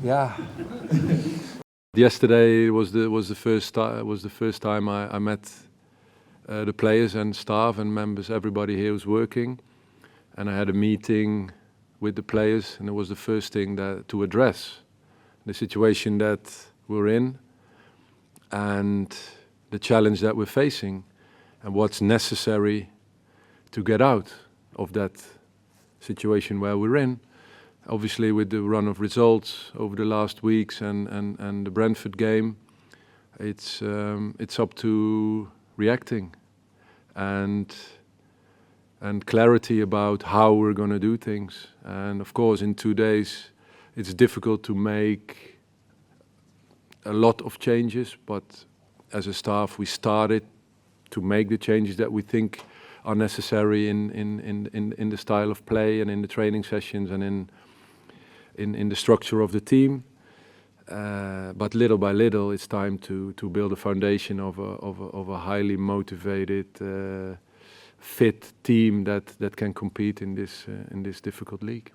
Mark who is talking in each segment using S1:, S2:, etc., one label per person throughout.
S1: Yeah.
S2: Yesterday was the first time I met the players and staff and members. Everybody here was working, and I had a meeting with the players, and it was the first thing to address the situation that we're in and the challenge that we're facing and what's necessary to get out of that situation where we're in. Obviously, with the run of results over the last weeks and the Brentford game, it's up to reacting and clarity about how we're going to do things. And of course, in 2 days, it's difficult to make a lot of changes, but as a staff, we started to make the changes that we think are necessary in the style of play and in the training sessions and in the structure of the team. But little by little, it's time to build a foundation of a highly motivated, fit team that can compete in this difficult league.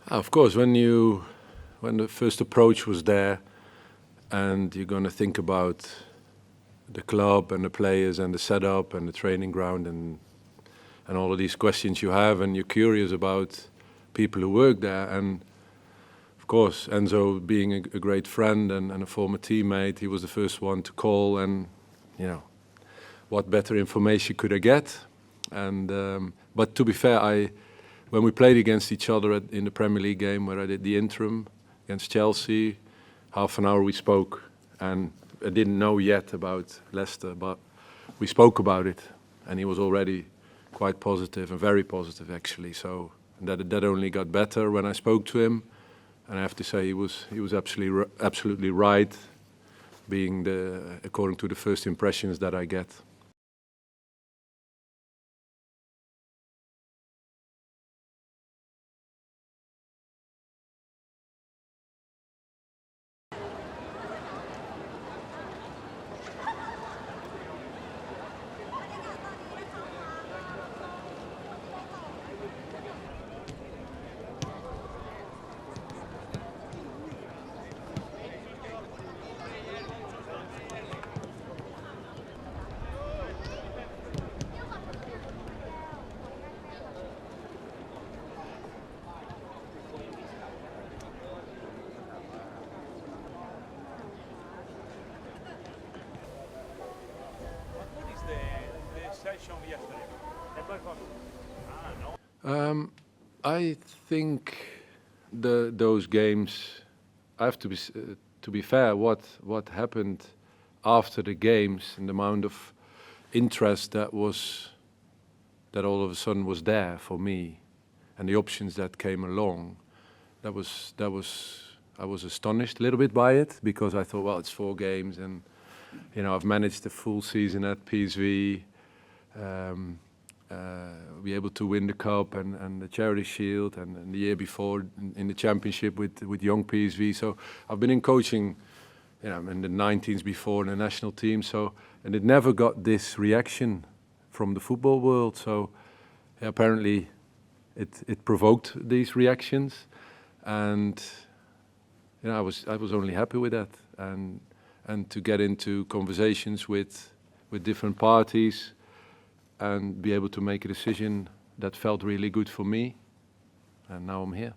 S2: Of course, when the first approach was there, and you're going to think about the club and the players and the setup and the training ground and all of these questions you have, and you're curious about people who work there. And of course, Enzo, being a great friend and a former teammate, he was the first one to call, and what better information could I get? And but to be fair, when we played against each other in the Premier League game where I did the interim against Chelsea, half an hour we spoke, and I didn't know yet about Leicester, but we spoke about it, and he was already quite positive, and very positive actually. So that only got better when I spoke to him, and I have to say he was absolutely right, being according to the first impressions that I get. I think those games, I have to be fair, what happened after the games and the amount of interest that all of a sudden was there for me, and the options that came along, I was astonished a little bit by it, because I thought, well, it's 4 games, and I've managed the full season at PSV, be able to win the cup and the Charity Shield, and the year before in the championship with young PSV. So I've been in coaching, in the 19s before in the national team. So, and it never got this reaction from the football world. So apparently it provoked these reactions, and I was only happy with that, and to get into conversations with different parties and be able to make a decision that felt really good for me, and now I'm here.